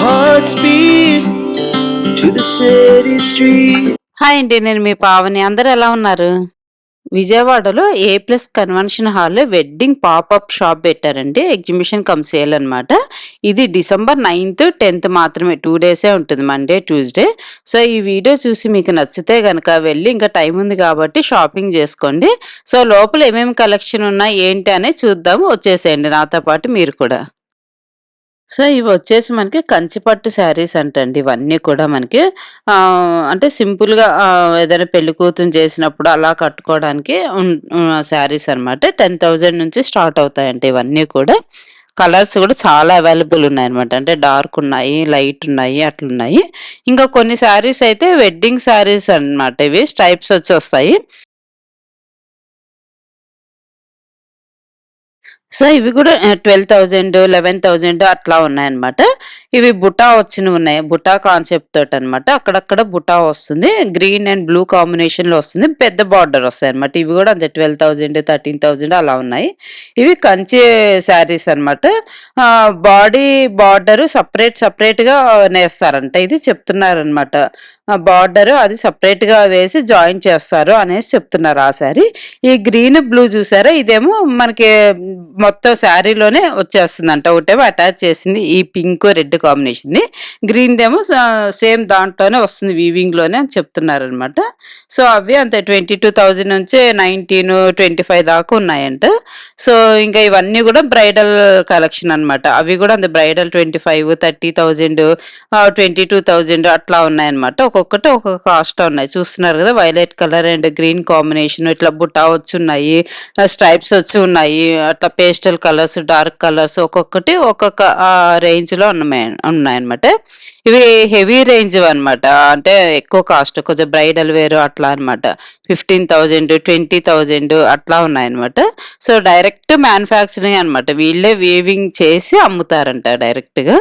hearts beat to the city street. Hi అండి, నేను మీ పావని. అందరూ ఎలా ఉన్నారు? విజయవాడలో ఏ ప్లస్ కన్వెన్షన్ హాల్లో వెడ్డింగ్ పాపప్ షాప్ పెట్టారండి. ఎగ్జిబిషన్ కమ్ సేల్ అనమాట. ఇది డిసెంబర్ 9th 10th మాత్రమే, 2 డేసే ఉంటుంది, మండే ట్యూస్డే. సో ఈ వీడియో చూసి మీకు నచ్చితే కనుక వెళ్ళి, ఇంకా టైం ఉంది కాబట్టి షాపింగ్ చేసుకోండి. సో లోపల ఏమేమి కలెక్షన్ ఉన్నాయి ఏంటి అనేది చూద్దాము. వచ్చేసేయండి నాతో పాటు మీరు కూడా. సో ఇవి వచ్చేసి మనకి కంచిపట్టు శారీస్ అంటండి. ఇవన్నీ కూడా మనకి అంటే సింపుల్గా ఏదైనా పెళ్లి కూతురు చేసినప్పుడు అలా కట్టుకోవడానికి శారీస్ అనమాట. 10,000 నుంచి స్టార్ట్ అవుతాయండి ఇవన్నీ కూడా. కలర్స్ కూడా చాలా అవైలబుల్ ఉన్నాయి అనమాట. అంటే డార్క్ ఉన్నాయి, లైట్ ఉన్నాయి, అట్లున్నాయి. ఇంకా కొన్ని శారీస్ అయితే వెడ్డింగ్ శారీస్ అనమాట. ఇవి స్ట్రైప్స్ వచ్చి వస్తాయి. సో ఇవి కూడా 12,000, 11,000 అట్లా ఉన్నాయన్నమాట. ఇవి బుటా వచ్చినవి ఉన్నాయి. బుటా కాన్సెప్ట్ తోటి అనమాట. అక్కడక్కడ బుటా వస్తుంది, గ్రీన్ అండ్ బ్లూ కాంబినేషన్ లో వస్తుంది. పెద్ద బార్డర్ వస్తాయి అనమాట. ఇవి కూడా అంతే 12,000, 13,000 అలా ఉన్నాయి. ఇవి కంచి శారీస్ అనమాట. బాడీ బార్డర్ సపరేట్ గా నేస్తారంట. ఇది చెప్తున్నారనమాట. బార్డర్ అది సపరేట్ గా వేసి జాయిన్ చేస్తారు అనేసి చెప్తున్నారు ఆ శారీ. ఈ గ్రీన్ బ్లూ చూసారా, ఇదేమో మనకి మొత్తం శారీలోనే వచ్చేస్తుందంట. ఒకటేమో అటాచ్ చేసింది ఈ పింక్ రెడ్ కాంబినేషన్, గ్రీన్ దేమో సేమ్ దాంట్లోనే వస్తుంది, వీవింగ్ లోనే అని చెప్తున్నారు అనమాట. సో అవి అంతే 22,000 నుంచి 19-25 దాకా ఉన్నాయంట. సో ఇంకా ఇవన్నీ కూడా బ్రైడల్ కలెక్షన్ అనమాట. అవి కూడా అంతే బ్రైడల్ 25, 30,000, 22,000 అట్లా ఉన్నాయన్నమాట. ఒక్కొక్కటి ఒక్కొక్క కాస్ట్ ఉన్నాయి. చూస్తున్నారు కదా, violet colour and green combination, ఇట్లా బుట్టా వచ్చి ఉన్నాయి, స్ట్రైప్స్ వచ్చి ఉన్నాయి, అట్లా పేస్టల్ కలర్స్, డార్క్ కలర్స్, ఒక్కొక్కటి ఒక్కొక్క రేంజ్ లో ఉన్నాయన్నమాట. ఇవి హెవీ రేంజ్ అనమాట. అంటే ఎక్కువ కాస్ట్, కొంచెం బ్రైడల్ వేర్ అట్లా అనమాట. 15,000, 20,000 అట్లా ఉన్నాయన్నమాట. సో డైరెక్ట్ మ్యానుఫ్యాక్చరింగ్ అనమాట. వీళ్ళే వీవింగ్ చేసి అమ్ముతారంట డైరెక్ట్ గా.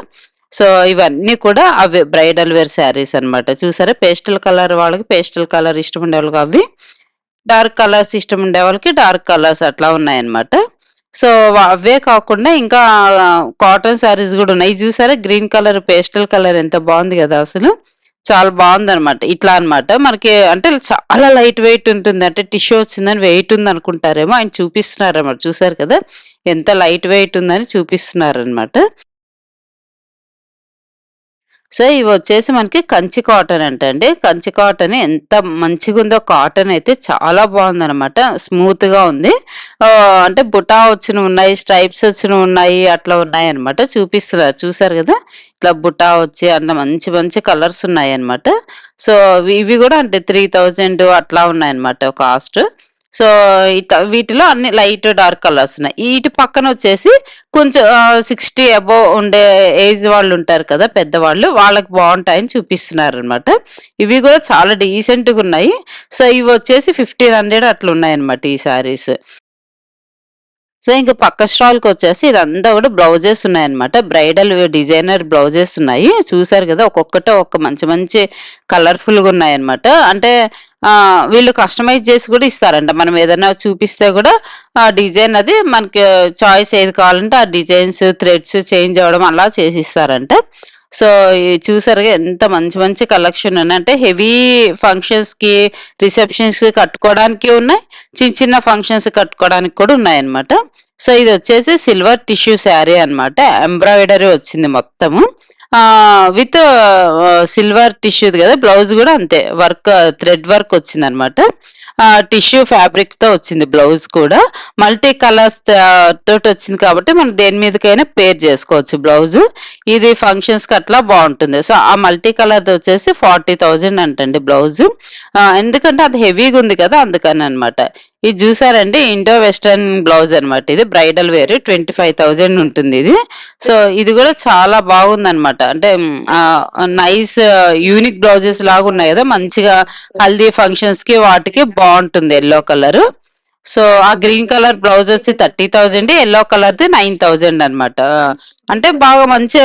సో ఇవన్నీ కూడా అవి బ్రైడల్ వేర్ శారీస్ అనమాట. చూసారా, పేస్టల్ కలర్ వాళ్ళకి పేస్టల్ కలర్ ఇష్టం ఉండే వాళ్ళకి అవి, డార్క్ కలర్స్ ఇష్టం ఉండే వాళ్ళకి డార్క్ కలర్స్ అట్లా ఉన్నాయన్నమాట. సో అవే కాకుండా ఇంకా కాటన్ శారీస్ కూడా ఉన్నాయి. చూసారా, గ్రీన్ కలర్ పేస్టల్ కలర్ ఎంత బాగుంది కదా, అసలు చాలా బాగుంది అనమాట. ఇట్లా అనమాట మనకి. అంటే చాలా లైట్ వెయిట్ ఉంటుంది. అంటే టిష్యూ వచ్చిందని వెయిట్ ఉంది అనుకుంటారేమో, ఆయన చూపిస్తున్నారు అనమాట. చూసారు కదా ఎంత లైట్ వెయిట్ ఉందని చూపిస్తున్నారు అనమాట. సో ఇవి వచ్చేసి మనకి కంచి కాటన్ అంటండి. కంచి కాటన్ ఎంత మంచిగా ఉందో, కాటన్ అయితే చాలా బాగుందనమాట. స్మూత్ గా ఉంది. అంటే బుటా వచ్చిన ఉన్నాయి, స్ట్రైప్స్ వచ్చిన ఉన్నాయి, అట్లా ఉన్నాయి అనమాట. చూపిస్తున్నారు, చూసారు కదా, ఇట్లా బుటా వచ్చి అట్లా మంచి మంచి కలర్స్ ఉన్నాయి అనమాట. సో ఇవి కూడా అంటే 3,000 అట్లా ఉన్నాయన్నమాట కాస్ట్. సో ఇట్లా వీటిలో అన్ని లైట్ డార్క్ కలర్స్ ఉన్నాయి. వీటి పక్కన వచ్చేసి కొంచెం 60 అబోవ్ ఉండే ఏజ్ వాళ్ళు ఉంటారు కదా, పెద్దవాళ్ళు, వాళ్ళకి బాగుంటాయని చూపిస్తున్నారు అనమాట. ఇవి కూడా చాలా డీసెంట్ గా ఉన్నాయి. సో ఇవి వచ్చేసి 1,500 అట్లా ఉన్నాయి అనమాట ఈ శారీస్. సో ఇంకా పక్క స్టాల్ కి వచ్చేసి ఇదంతా కూడా బ్లౌజెస్ ఉన్నాయన్నమాట. బ్రైడల్ డిజైనర్ బ్లౌజెస్ ఉన్నాయి. చూసారు కదా, ఒక్కొక్కటి ఒక మంచి మంచి కలర్ఫుల్ గా ఉన్నాయన్నమాట. అంటే వీళ్ళు కస్టమైజ్ చేసి కూడా ఇస్తారంట. మనం ఏదైనా చూపిస్తే కూడా ఆ డిజైన్ అది మనకి చాయిస్ ఏది కావాలంటే ఆ డిజైన్స్, థ్రెడ్స్ చేంజ్ అవ్వడం అలా చేసి ఇస్తారంట. సో చూసారుగా ఎంత మంచి మంచి కలెక్షన్ ఉన్నాయి. అంటే హెవీ ఫంక్షన్స్ కి, రిసెప్షన్స్ కి కట్టుకోవడానికి ఉన్నాయి, చిన్న చిన్న ఫంక్షన్స్ కట్టుకోవడానికి కూడా ఉన్నాయన్నమాట. సో ఇది వచ్చేసి సిల్వర్ టిష్యూ శారీ అనమాట. ఎంబ్రాయిడరీ వచ్చింది మొత్తము, విత్ సిల్వర్ టిష్యూ కదా. బ్లౌజ్ కూడా అంతే వర్క్, థ్రెడ్ వర్క్ వచ్చింది అనమాట. టిష్యూ ఫ్యాబ్రిక్ తో వచ్చింది బ్లౌజ్ కూడా. మల్టీ కలర్స్ తోటి వచ్చింది కాబట్టి మనం దేని మీదకైనా పేర్ చేసుకోవచ్చు బ్లౌజ్. ఇది ఫంక్షన్స్ కి అట్లా బాగుంటుంది. సో ఆ మల్టీ కలర్ వచ్చేసి 40,000 అంటండి బ్లౌజ్. ఎందుకంటే అది హెవీగా ఉంది కదా, అందుకని అనమాట. ఇది చూసారండి, ఇండో వెస్టర్న్ బ్లౌజ్ అనమాట. ఇది బ్రైడల్ వేర్ 25,000 ఉంటుంది ఇది. సో ఇది కూడా చాలా బాగుంది అనమాట. అంటే నైస్ యూనిక్ బ్లౌజెస్ లాగా ఉన్నాయి కదా, మంచిగా హల్దీ ఫంక్షన్స్ కి వాటికి బాగుంటుంది. Yellow colour. సో ఆ గ్రీన్ కలర్ బ్లౌజ్ వచ్చి 30,000, ఎల్లో కలర్ది 9,000 అనమాట. అంటే బాగా మంచి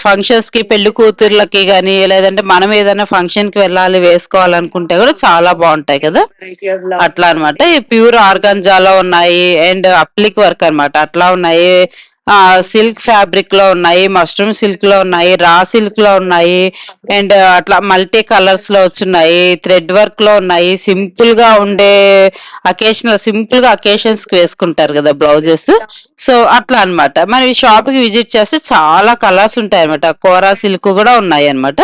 ఫంక్షన్స్ కి, పెళ్లి కూతుర్లకి గానీ, లేదంటే మనం ఏదైనా ఫంక్షన్ కి వెళ్ళాలి వేసుకోవాలనుకుంటే కూడా చాలా బాగుంటాయి కదా, అట్లా అనమాట. ఈ ప్యూర్ ఆర్గాంజాలో ఉన్నాయి అండ్ అప్లిక్ వర్క్ అనమాట, అట్లా ఉన్నాయి. సిల్క్ ఫ్యాబ్రిక్ లో ఉన్నాయి, మష్రూమ్ సిల్క్ లో ఉన్నాయి, రా సిల్క్ లో ఉన్నాయి, అండ్ అట్లా మల్టీ కలర్స్ లో వచ్చున్నాయి, థ్రెడ్ వర్క్ లో ఉన్నాయి. సింపుల్ గా ఉండే సింపుల్ గా అకేషన్స్ కి వేసుకుంటారు కదా బ్లౌజెస్. సో అట్లా అన్నమాట. మరి షాప్ కి విజిట్ చేస్తే చాలా కలర్స్ ఉంటాయి అనమాట. కోరా సిల్క్ కూడా ఉన్నాయి అనమాట.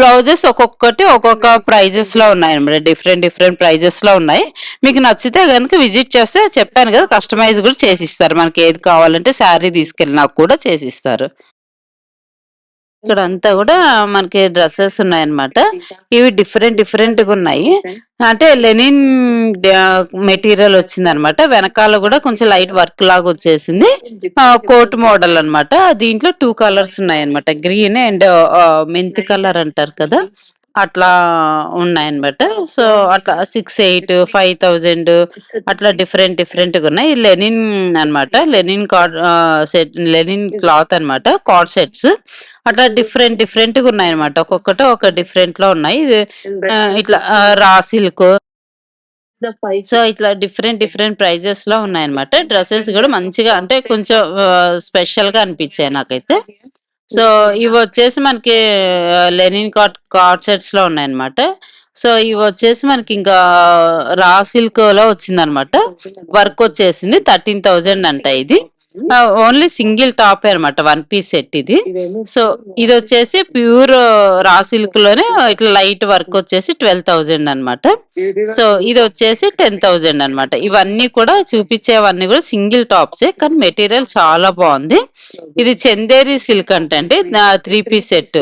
బ్లౌజెస్ ఒక్కొక్కటి ఒక్కొక్క ప్రైజెస్ లో ఉన్నాయి అనమాట. డిఫరెంట్ డిఫరెంట్ ప్రైజెస్ లో ఉన్నాయి. మీకు నచ్చితే గనుక విజిట్ చేస్తే చెప్పాను కదా, కస్టమైజ్ కూడా చేసిస్తారు. మనకి ఏది కావాలంటే శారీ తీసుకెళ్ళినా కూడా చేసిస్తారు. ఇక్కడ అంతా కూడా మనకి డ్రెస్సెస్ ఉన్నాయన్నమాట. ఇవి డిఫరెంట్ డిఫరెంట్ గా ఉన్నాయి. అంటే లెనిన్ మెటీరియల్ వచ్చింది అనమాట. వెనకాల కూడా కొంచెం లైట్ వర్క్ లాగా వచ్చేసింది. కోట్ మోడల్ అన్నమాట. దీంట్లో 2 కలర్స్ ఉన్నాయన్నమాట. గ్రీన్ అండ్ మెంతి కలర్ అంటారు కదా, అట్లా ఉన్నాయన్నమాట. సో అట్లా 6, 8, 5,000 అట్లా డిఫరెంట్ డిఫరెంట్ గా ఉన్నాయి. లెనిన్ అన్నమాట. లెనిన్ క్లాత్ అన్నమాట. కార్డ్ సెట్స్ అట్లా డిఫరెంట్ డిఫరెంట్ గా ఉన్నాయన్నమాట. ఒక్కొక్కటి ఒక డిఫరెంట్ లో ఉన్నాయి. ఇది ఇట్లా రా సిల్క్. సో ఇట్లా డిఫరెంట్ డిఫరెంట్ ప్రైజెస్ లో ఉన్నాయన్నమాట. డ్రెస్సెస్ కూడా మంచిగా, అంటే కొంచెం స్పెషల్ గా అనిపించాయి నాకైతే. సో ఇవి వచ్చేసి మనకి లెనిన్ కార్డ్ సెట్స్ లో ఉన్నాయన్నమాట. సో ఇవి వచ్చేసి మనకి ఇంకా రా సిల్క్ లో వచ్చిందనమాట. వర్క్ వచ్చేసింది 13,000 అంట ఇది. ఓన్లీ సింగిల్ టాప్ అనమాట, 1 పీస్ సెట్ ఇది. సో ఇది వచ్చేసి ప్యూర్ రా సిల్క్ లోనే ఇట్లా లైట్ వర్క్ వచ్చేసి 12,000 అన్నమాట. సో ఇది వచ్చేసి 10,000 అన్నమాట. ఇవన్నీ కూడా చూపించేవన్నీ కూడా సింగిల్ టాప్సే, కానీ మెటీరియల్ చాలా బాగుంది. ఇది చందేరి సిల్క్ అంటే 3 పీస్ సెట్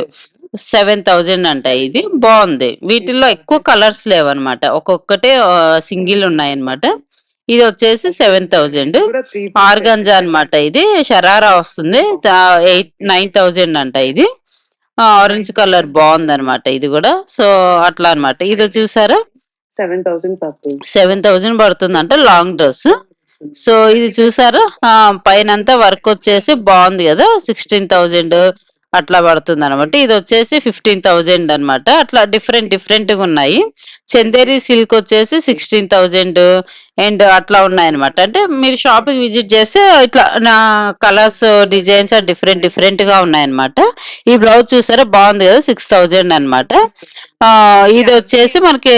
7,000 అంట. ఇది బాగుంది. వీటిల్లో ఎక్కువ కలర్స్ లేవన్నమాట, ఒక్కొక్కటే సింగిల్ ఉన్నాయన్నమాట. ఇది వచ్చేసి 7,000. ఆర్గంజా అన్నమాట. ఇది షరారా వస్తుంది. 9,000 అంట ఇది. ఆరెంజ్ కలర్ బాగుంది అనమాట ఇది కూడా. సో అట్లా అన్నమాట. ఇది చూసారా, 7,000 పడుతుంది అంటే లాంగ్ డ్రెస్. సో ఇది చూసారా, పైనంతా వర్క్ వచ్చేసి బాగుంది కదా, 16,000 అట్లా పడుతుంది అనమాట. ఇది వచ్చేసి 15,000 అన్నమాట. అట్లా డిఫరెంట్ డిఫరెంట్ గా ఉన్నాయి. చందేరి సిల్క్ వచ్చేసి 16,000 అండ్ అట్లా ఉన్నాయన్నమాట. అంటే మీరు షాప్ కి విజిట్ చేస్తే ఇట్లా నా కలర్స్ డిజైన్స్ డిఫరెంట్ డిఫరెంట్ గా ఉన్నాయన్నమాట. ఈ బ్లౌజ్ చూసారా, బాగుంది కదా, 6,000 అన్నమాట. ఇది వచ్చేసి మనకి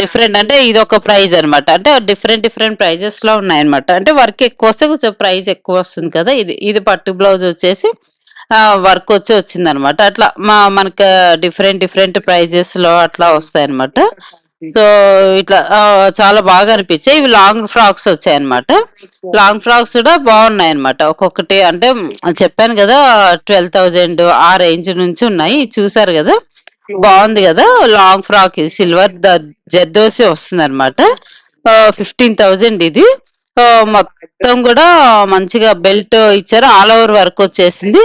డిఫరెంట్, అంటే ఇది ఒక ప్రైజ్ అన్నమాట. అంటే డిఫరెంట్ డిఫరెంట్ ప్రైజెస్ లో ఉన్నాయన్నమాట. అంటే వర్క్ ఎక్కువ వస్తే కొంచెం ప్రైస్ ఎక్కువ వస్తుంది కదా. ఇది పట్టు బ్లౌజ్ వచ్చేసి వర్క్ వచ్చింది అనమాట. అట్లా మనకి డిఫరెంట్ డిఫరెంట్ ప్రైజెస్ లో అట్లా వస్తాయి అనమాట. సో ఇట్లా చాలా బాగా అనిపించాయి. ఇవి లాంగ్ ఫ్రాక్స్ వచ్చాయి అనమాట. లాంగ్ ఫ్రాక్స్ కూడా బాగున్నాయి అనమాట. ఒక్కొక్కటి అంటే చెప్పాను కదా, 12,000 ఆ రేంజ్ నుంచి ఉన్నాయి. చూసారు కదా, బాగుంది కదా. లాంగ్ ఫ్రాక్ ఇది సిల్వర్ జర్దోసి వస్తుంది అనమాట. 15,000 ఇది. మొత్తం కూడా మంచిగా బెల్ట్ ఇచ్చారు. ఆల్ ఓవర్ వర్క్ వచ్చేసింది.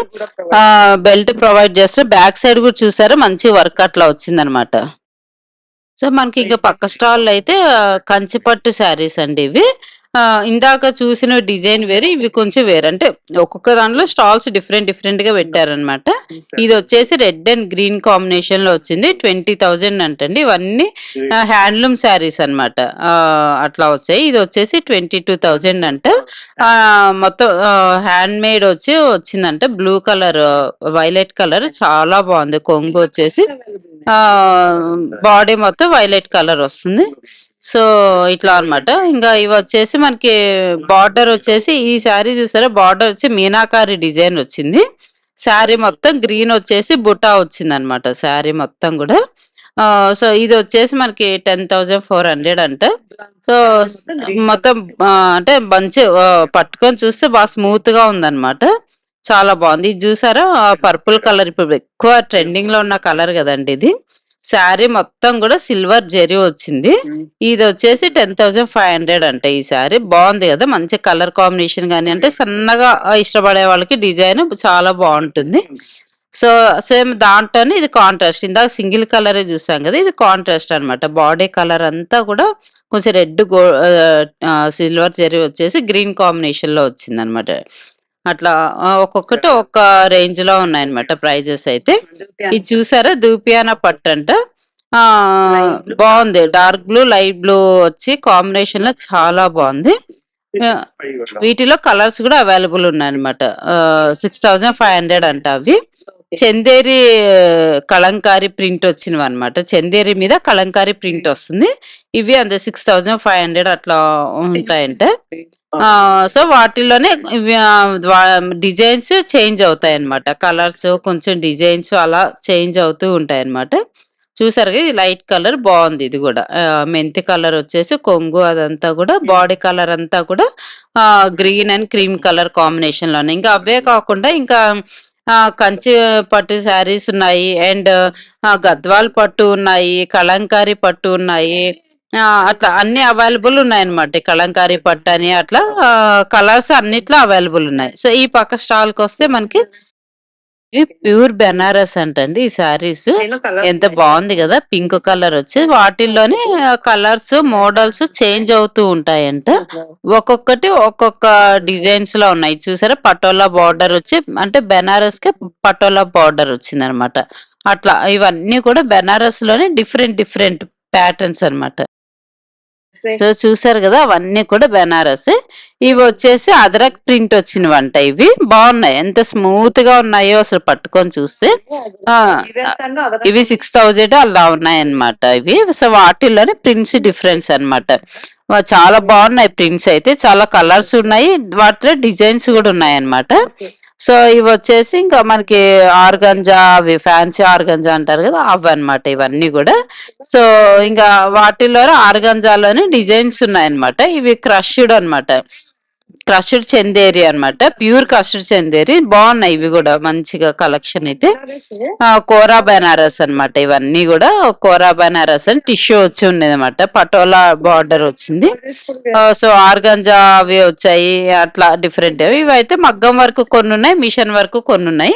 బెల్ట్ ప్రొవైడ్ చేస్తారు. బ్యాక్ సైడ్ కూడా చూసారా, మంచి వర్క్ అట్లా వచ్చింది అనమాట. సో మనకి ఇంకా పక్క స్టాల్ అయితే కంచిపట్టు శారీస్ అండి ఇవి. ఇందాక చూసిన డిజైన్ వేరు, ఇవి కొంచెం వేరు. అంటే ఒక్కొక్క దాంట్లో స్టాల్స్ డిఫరెంట్ డిఫరెంట్ గా పెట్టారనమాట. ఇది వచ్చేసి రెడ్ అండ్ గ్రీన్ కాంబినేషన్ లో వచ్చింది. 20,000 అంటండి. ఇవన్నీ హ్యాండ్లూమ్ శారీస్ అనమాట. అట్లా వచ్చాయి. ఇది వచ్చేసి 22,000 అంట. మొత్తం హ్యాండ్ మేడ్ వచ్చిందంట. బ్లూ కలర్, వైలెట్ కలర్ చాలా బాగుంది. కొంగు వచ్చేసి బాడీ మొత్తం వైలెట్ కలర్ వస్తుంది. సో ఇట్లా అన్నమాట. ఇంకా ఇవి వచ్చేసి మనకి బార్డర్ వచ్చేసి, ఈ శారీ చూసారా, బార్డర్ వచ్చి మీనాకారి డిజైన్ వచ్చింది. శారీ మొత్తం గ్రీన్ వచ్చేసి బుటా వచ్చింది అనమాట. శారీ మొత్తం కూడా. సో ఇది వచ్చేసి మనకి 10,400 అంట. సో మొత్తం అంటే మంచి పట్టుకొని చూస్తే బాగా స్మూత్ గా ఉందన్నమాట. చాలా బాగుంది. ఇది చూసారా, పర్పుల్ కలర్ ఇప్పుడు ఎక్కువ ట్రెండింగ్ లో ఉన్న కలర్ కదండి ఇది. శారీ మొత్తం కూడా సిల్వర్ జెరీ వచ్చింది. ఇది వచ్చేసి 10,500 అంట. ఈ శారీ బాగుంది కదా, మంచి కలర్ కాంబినేషన్ గానీ, అంటే సన్నగా ఇష్టపడే వాళ్ళకి డిజైన్ చాలా బాగుంటుంది. సో సేమ్ దాంట్లోనే ఇది కాంట్రాస్ట్. ఇందాక సింగిల్ కలరే చూసాం కదా, ఇది కాంట్రాస్ట్ అన్నమాట. బాడీ కలర్ అంతా కూడా కొంచెం రెడ్ సిల్వర్ జెరీ వచ్చేసి గ్రీన్ కాంబినేషన్ లో వచ్చింది అనమాట. అట్లా ఒక్కొక్కటి ఒక్క రేంజ్ లో ఉన్నాయన్నమాట ప్రైజెస్ అయితే. ఇది చూసారా, దూపియానా పట్టు అంట. బాగుంది. డార్క్ బ్లూ లైట్ బ్లూ వచ్చి కాంబినేషన్ లో చాలా బాగుంది. ఆహ్, వీటిలో కలర్స్ గూడా అవైలబుల్ ఉన్నాయన్నమాట. 6500 అంట అవి. చందేరి కలంకారీ ప్రింట్ వచ్చినవన్నమాట. చందేరి మీద కలంకారీ ప్రింట్ వస్తుంది. ఇవి అంతే 6500 అట్లా ఉంటాయంట. సో, వాటిల్లోనే ఇవి డిజైన్స్ చేంజ్ అవుతాయన్నమాట. కలర్స్ కొంచెం డిజైన్స్ అలా చేంజ్ అవుతూ ఉంటాయన్నమాట. చూసారుగా ఇది లైట్ కలర్ బావుంది ఇది గూడా. మెంతి కలర్ వచ్చేసి కొంగు అదంతా గూడా బాడీ కలర్ అంతా కూడా గ్రీన్ అండ్ క్రీమ్ కలర్ కాంబినేషన్‌లోనే. ఇంకా అవే కాకుండా ఇంకా కంచి పట్టు శారీస్ ఉన్నాయి. అండ్ గద్వాల్ పట్టు ఉన్నాయి. కలంకారీ పట్టు ఉన్నాయి. అట్లా అన్నీ అవైలబుల్ ఉన్నాయన్నమాట. కలంకారీ పట్టని అట్లా కలర్స్ అన్నిట్లో అవైలబుల్ ఉన్నాయి. సో, ఈ పక్క స్టాల్‌కొస్తే మనకి ఇవి ప్యూర్ బెనారస్ అంటండి ఈ శారీస్. ఎంత బావుంది గదా! పింక్ కలర్ వచ్చి వాటిల్లోనే కలర్స్, మోడల్స్ చేంజ్ అవుతూ ఉంటాయంట. ఒక్కొక్కటి ఒక్కొక్క డిజైన్స్‌లో ఉన్నాయి. చూసారా? పటోలా బార్డర్ వచ్చి అంటే బెనారస్‌కే పటోలా బార్డర్ వచ్చిందనమాట. అట్లా ఇవన్నీ కూడా బెనారస్‌లోనే డిఫరెంట్ డిఫరెంట్ ప్యాటర్న్స్ అనమాట. సో, చూసారు గదా! అవన్నీ కూడా బెనారసే. ఇవొచ్చేసి అదరక్ ప్రింట్ వచ్చినవంట ఇవి. బావున్నాయి. ఎంత స్మూత్‌గా ఉన్నాయో అసలు పట్టుకొని చూస్తే. ఆ! ఇవి 6000 అలా ఉన్నాయన్నమాట ఇవి. సో, వాటిల్లోనే ప్రింట్స్ డిఫరెన్స్ అన్నమాట. చాలా బావున్నాయి ప్రింట్స్ అయితే. చాలా కలర్స్ ఉన్నాయి. వాటిలో డిజైన్స్ గూడా ఉన్నాయన్నమాట. సో, ఇవొచ్చేసి ఇంకా మనకి ఆర్గంజా అవి ఫ్యాన్సీ ఆర్గంజా అంటారు గదా! అవన్నమాట ఇవన్నీ గూడా. సో, ఇంకా వాటిల్లోనే ఆర్గంజాలోనే డిజైన్స్ ఉన్నాయన్నమాట. ఇవి క్రష్డ్ అన్నమాట. క్రష్డ్ చందేరి అన్నమాట. Pure crushed Chanderi. బావున్నాయి ఇవి గూడా మంచిగా కలెక్షన్ అయితే. కోరా బెనారస్ అన్నమాట ఇవన్నీ గూడా. కోరా బెనారస్ అని టిష్యూ వచ్చి ఉండేదన్నమాట. పటోలా బార్డర్ వచ్చింది. సో, ఆర్గంజా అవి వచ్చాయి. అట్లా డిఫరెంట్. ఇవైతే మగ్గం వర్క్ కొన్నున్నాయి. మిషన్ వర్క్ కొన్నున్నాయి.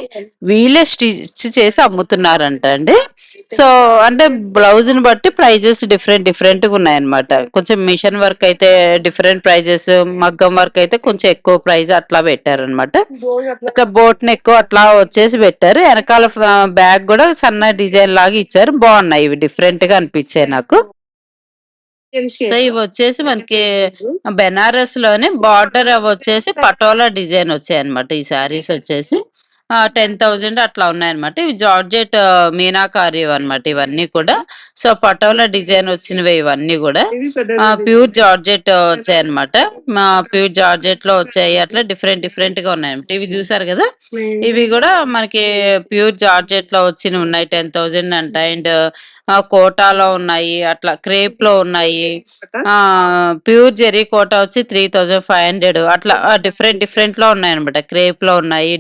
వీళ్ళే స్టిచ్ చేసి అమ్ముతున్నారంట అండి. సో, అంటే బ్లౌజ్‌ని బట్టి ప్రైజెస్ డిఫరెంట్ డిఫరెంట్‌గా ఉన్నాయన్నమాట. కొంచెం మిషన్ వర్క్ అయితే డిఫరెంట్ ప్రైజెస్, మగ్గం వర్క్ అయితే కొంచెం ఎక్కువ ప్రైస్ అట్లా పెట్టారన్నమాట. ఇట్లా బోట్ నెక్ అట్లా వచ్చేసి పెట్టారు. ఎనకాల బ్యాగ్ గూడా సన్న డిజైన్ లాగా ఇచ్చారు. బావున్నాయి ఇవి డిఫరెంట్‌గా అనిపించాయి నాకు. సో, ఇవొచ్చేసి మనకి బెనారస్‌లోనే బార్డర్ అవొచ్చేసి పటోలా డిజైన్ వచ్చాయన్నమాట. ఈ శారీస్ వచ్చేసి 10,000 అట్లా ఉన్నాయన్నమాట. ఇవి జార్జెట్ మీనాకారివన్నమాట ఇవన్నీ కూడా. సో, పటోలా డిజైన్ వచ్చినవే ఇవన్నీ గూడా. ప్యూర్ జార్జెట్ వచ్చాయన్నమాట. ప్యూర్ జార్జెట్‌లో వచ్చాయి. అట్లా డిఫరెంట్ డిఫరెంట్‌గా ఉన్నాయన్నమాట. ఇవి చూసారు గదా! ఇవి గూడా మనకి ప్యూర్ జార్జెట్‌లో వచ్చినవున్నాయి. 10,000 అంట. అండ్ కోటాలో ఉన్నాయి. అట్లా క్రేప్‌లో ఉన్నాయి. ప్యూర్ జెరీ కోటా వచ్చి 3500 అట్లా డిఫరెంట్ డిఫరెంట్‌లో ఉన్నాయన్నమాట. క్రేప్‌లో ఉన్నాయి.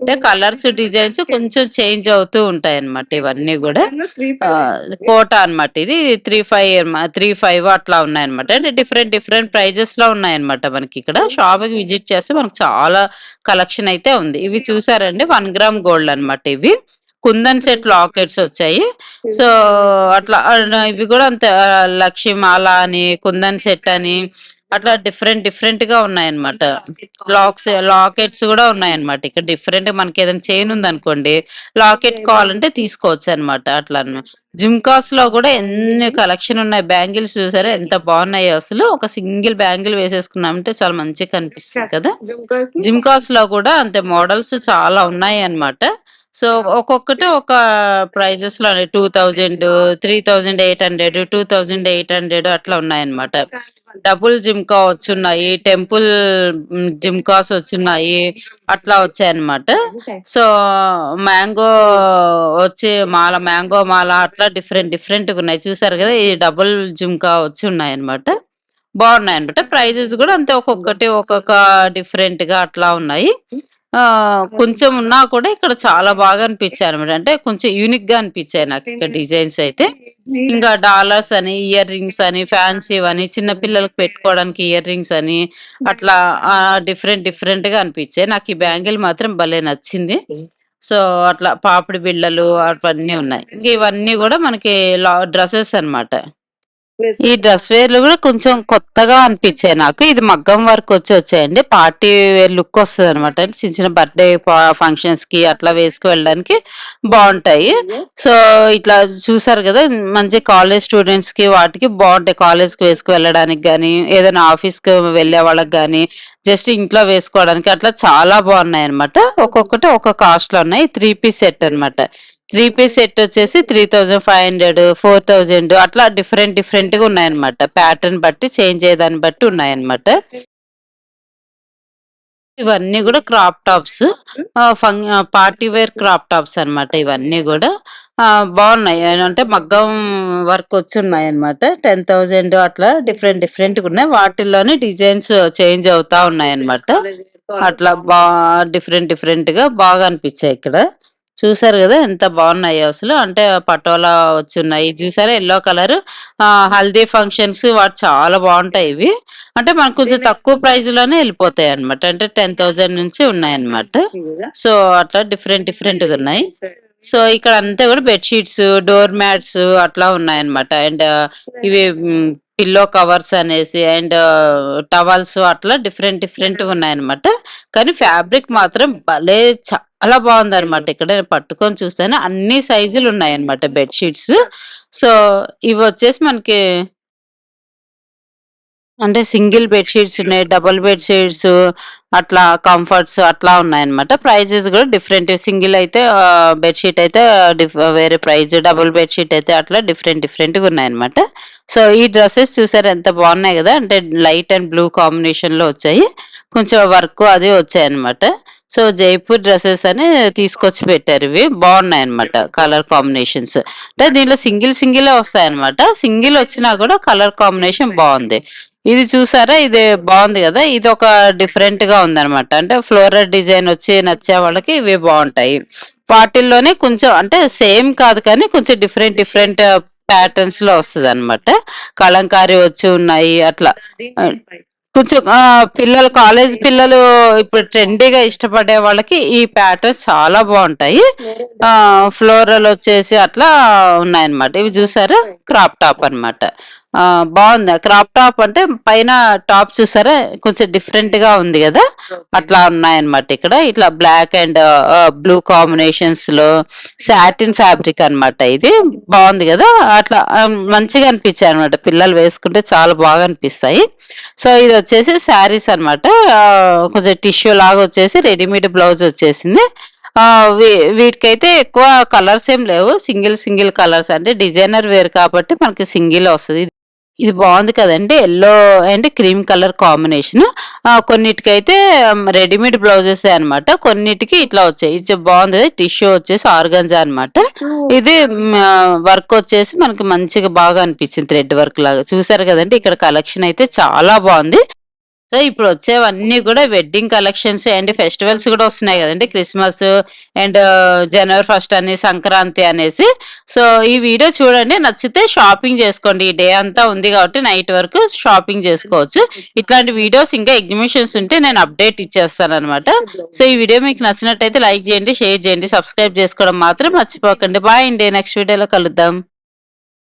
అంటే కలర్స్, డిజైన్స్ కొంచెం చేంజ్ అవుతూ ఉంటాయన్నమాట ఇవన్నీ గూడా. కోటా అన్నమాట ఇది. 35 అట్లా ఉన్నాయన్నమాట. అంటే డిఫరెంట్ డిఫరెంట్ ప్రైజెస్‌లో ఉన్నాయన్నమాట మనకిక్కడ. షాప్‌కి విజిట్ చేస్తే మనకు చాలా కలెక్షన్ అయితే ఉంది. ఇవి చూసారండి 1 గ్రామ్ గోల్డ్ అన్నమాట ఇవి. కుందన్ సెట్ లాకెట్స్ వచ్చాయి. సో, అట్లా ఇవి గూడా అంతే లక్ష్మీ మాల అని, కుందన్ సెట్ అని అట్లా డిఫరెంట్ డిఫరెంట్‌గా ఉన్నాయన్నమాట. లాకెట్స్ గూడా ఉన్నాయన్నమాట. ఇక్కడ డిఫరెంట్‌గా మనకేదైనా చైన్ ఉందనుకోండి, లాకెట్ కావాలంటే తీసుకోవచ్చన్నమాట అట్లన్న. జుమ్కాస్‌లో గూడా ఎన్ని కలెక్షన్ ఉన్నాయి. బ్యాంగిల్స్ చూసారా ఎంత బావున్నాయో అసలు. ఒక సింగిల్ బ్యాంగిల్ వేసేసుకున్నామంటే చాలా మంచిగా కనిపిస్తుంది కదా! జిమ్కాస్‌లో గూడా అంతే మోడల్స్ చాలా ఉన్నాయన్నమాట. సో, ఒక్కొక్కటి ఒక ప్రైజెస్‌లోనే 2000, 3800, 2800 అట్లా ఉన్నాయన్నమాట. డబుల్ జిమ్కా వచ్చున్నాయి. టెంపుల్ జిమ్కాస్ వచ్చున్నాయి. అట్లా వచ్చాయన్నమాట. సో, మ్యాంగో వచ్చి మ్యాంగో మాల అట్లా డిఫరెంట్ డిఫరెంట్‌గా ఉన్నాయి. చూసారు గదా! ఈ డబుల్ జిమ్కా వచ్చి ఉన్నాయన్నమాట. బావున్నాయన్నమాట. ప్రైజెస్ గూడా అంతే ఒక్కొక్కటి ఒక్కొక్క డిఫరెంట్‌గా అట్లా ఉన్నాయి. కొంచెం ఉన్నా కూడా ఇక్కడ చాలా బాగా అనిపించాయన్నమాట. అంటే కొంచెం యూనిక్‌గా అనిపించాయి నాకిక్కడ డిజైన్స్ అయితే. ఇంకా డాలర్స్ అని, ఇయర్ రింగ్స్ అని, ఫ్యాన్సీవని, చిన్న పిల్లలకి పెట్టుకోవడానికి ఇయర్ రింగ్స్ అని అట్లా డిఫరెంట్ డిఫరెంట్‌గా అనిపించాయి. నాకు ఈ బ్యాంగిల్ మాత్రం భలే నచ్చింది. సో, అట్లా పాపిడి బిళ్ళలు అవన్నీ ఉన్నాయి. ఇంక ఇవన్నీ గూడా మనకి డ్రెసెస్ అన్నమాట. ఈ డ్రెస్ వేర్లు కూడా కొంచెం కొత్తగా అనిపించాయి నాకు. ఇది మగ్గం వర్క్ వచ్చాయండి. పార్టీ వేర్ లుక్ వస్తుంది అనమాట. చిన్న చిన్న బర్త్డే ఫంక్షన్స్ కి అట్లా వేసుకు వెళ్ళడానికి బాగుంటాయి. సో ఇట్లా చూసారు కదా, మంచి కాలేజ్ స్టూడెంట్స్ కి వాటికి బాగుంటాయి. కాలేజ్ కి వేసుకు వెళ్ళడానికి గానీ, ఏదైనా ఆఫీస్ కి వెళ్ళే వాళ్ళకి గానీ, జస్ట్ ఇంట్లో వేసుకోవడానికి అట్లా చాలా బాగున్నాయి అనమాట. ఒక్కొక్కటి ఒక్కొక్క కాస్ట్ లో ఉన్నాయి. 3 పీస్ సెట్ అనమాట. 3 పీస్ సెట్ వచ్చేసి 3500, 4000 అట్లా డిఫరెంట్ డిఫరెంట్ గా ఉన్నాయన్నమాట. ప్యాటర్న్ బట్టి చేంజ్ అయ్యేదాన్ని బట్టి ఉన్నాయన్నమాట. ఇవన్నీ కూడా crop tops, party wear crop tops అన్నమాట. ఇవన్నీ కూడా బాగున్నాయి. అంటే మగ్గం వర్క్ వచ్చి ఉన్నాయి అనమాట. 10,000 అట్లా డిఫరెంట్ డిఫరెంట్ గా ఉన్నాయి. వాటిల్లోనే డిజైన్స్ చేంజ్ అవుతా ఉన్నాయి అనమాట. అట్లా డిఫరెంట్ డిఫరెంట్ గా బాగా అనిపించాయి ఇక్కడ. చూసారు కదా ఎంత బాగున్నాయో అసలు. అంటే పటోలా వచ్చి ఉన్నాయి చూసారా, ఎల్లో కలర్. హల్దీ ఫంక్షన్స్ వాటి చాలా బాగుంటాయి ఇవి. అంటే మనకు కొంచెం తక్కువ ప్రైస్ లోనే వెళ్ళిపోతాయి అనమాట. అంటే 10,000 నుంచి ఉన్నాయన్నమాట. సో అట్లా డిఫరెంట్ డిఫరెంట్ గా ఉన్నాయి. సో ఇక్కడ అంతా కూడా బెడ్షీట్స్, డోర్ మ్యాట్స్ అట్లా ఉన్నాయన్నమాట. అండ్ ఇవి పిల్లో కవర్స్ అనేసి, అండ్ టవల్స్ అట్లా డిఫరెంట్ డిఫరెంట్ ఉన్నాయన్నమాట. కానీ ఫ్యాబ్రిక్ మాత్రం భలే చాలా బాగుందన్నమాట. ఇక్కడ నేను పట్టుకొని చూస్తాను, అన్ని సైజులు ఉన్నాయన్నమాట బెడ్షీట్స్. సో ఇవి వచ్చేసి మనకి అంటే సింగిల్ బెడ్‌షీట్స్ ఉన్నాయి. డబుల్ బెడ్‌షీట్స్ అట్లా కంఫర్ట్స్ అట్లా ఉన్నాయన్నమాట. ప్రైజెస్ కూడా డిఫరెంట్. సింగిల్ అయితే బెడ్‌షీట్ అయితే వేరే ప్రైస్. డబుల్ బెడ్‌షీట్ అయితే అట్లా డిఫరెంట్ డిఫరెంట్‌గా ఉన్నాయన్నమాట. సో ఈ డ్రెసెస్ చూసారా ఎంత బాగున్నాయి కదా. అంటే లైట్ అండ్ బ్లూ కాంబినేషన్‌లో వచ్చాయి. కొంచెం వర్క్ అది వచ్చాయన్నమాట. సో జైపూర్ డ్రెసెస్ అని తీసుకొచ్చి పెట్టారు. ఇవి బాగున్నాయన్నమాట కలర్ కాంబినేషన్స్. అంటే దీంట్లో సింగిల్ సింగిలే వస్తాయన్నమాట. సింగిల్ వచ్చినా కూడా కలర్ కాంబినేషన్ బాగుంది. ఇది చూసారా, ఇది బాగుంది కదా. ఇది ఒక డిఫరెంట్ గా ఉందన్నమాట. అంటే ఫ్లోరల్ డిజైన్ వచ్చి నచ్చే వాళ్ళకి ఇవి బాగుంటాయి. వాటిల్లోనే కొంచెం అంటే సేమ్ కాదు కానీ కొంచెం డిఫరెంట్ డిఫరెంట్ ప్యాటర్న్స్ లో వస్తుంది అనమాట. కలంకారీ వచ్చి ఉన్నాయి అట్లా. కొంచెం పిల్లలు, కాలేజ్ పిల్లలు ఇప్పుడు ట్రెండీగా ఇష్టపడే వాళ్ళకి ఈ ప్యాటర్న్స్ చాలా బాగుంటాయి. ఫ్లోరల్ వచ్చేసి అట్లా ఉన్నాయన్నమాట. ఇవి చూసారా, క్రాప్ టాప్ అన్నమాట. బాగుంది. క్రాప్ టాప్ అంటే పైన టాప్ చూసారా కొంచెం డిఫరెంట్ గా ఉంది కదా, అట్లా ఉన్నాయన్నమాట. ఇక్కడ ఇట్లా బ్లాక్ అండ్ బ్లూ కాంబినేషన్స్ లో సాటిన్ ఫ్యాబ్రిక్ అన్నమాట. ఇది బాగుంది కదా. అట్లా మంచిగా అనిపించాయి అనమాట. పిల్లలు వేసుకుంటే చాలా బాగా అనిపిస్తాయి. సో ఇది వచ్చేసి శారీస్ అన్నమాట. కొంచెం టిష్యూ లాగా వచ్చేసి రెడీమేడ్ బ్లౌజ్ వచ్చేసింది. వీటికైతే ఎక్కువ కలర్స్ ఏం లేవు. సింగిల్ సింగిల్ కలర్స్, అంటే డిజైనర్ వేర్ కాబట్టి మనకి సింగిల్ వస్తుంది. ఇది బాగుంది కదండి. Yellow and cream colour combination. కొన్నిటికైతే రెడీమేడ్ బ్లౌజెస్ అనమాట. కొన్నిటికి ఇట్లా వచ్చాయి. ఇది బాగుంది. టిష్యూ వచ్చేసి ఆర్గంజా అనమాట. ఇది వర్క్ వచ్చేసి మనకి మంచిగా బాగా అనిపించింది. థ్రెడ్ వర్క్ లాగా చూసారు కదండి. ఇక్కడ కలెక్షన్ అయితే చాలా బాగుంది. సో ఇప్పుడు వచ్చేవన్నీ కూడా వెడ్డింగ్ కలెక్షన్స్ అండ్ ఫెస్టివల్స్ కూడా వస్తున్నాయి కదండి. క్రిస్మస్ అండ్ జనవరి 1 అని, సంక్రాంతి అనేసి. సో ఈ వీడియో చూడండి, నచ్చితే షాపింగ్ చేసుకోండి. ఈ డే అంతా ఉంది కాబట్టి నైట్ వరకు షాపింగ్ చేసుకోవచ్చు. ఇట్లాంటి వీడియోస్ ఇంకా ఎగ్జిబిషన్స్ ఉంటే నేను అప్డేట్ ఇచ్చేస్తాను అనమాట. సో ఈ వీడియో మీకు నచ్చినట్టయితే లైక్ చేయండి, షేర్ చేయండి, సబ్స్క్రైబ్ చేసుకోవడం మాత్రం మర్చిపోకండి. బాయ్ అండి, నెక్స్ట్ వీడియోలో కలుద్దాం.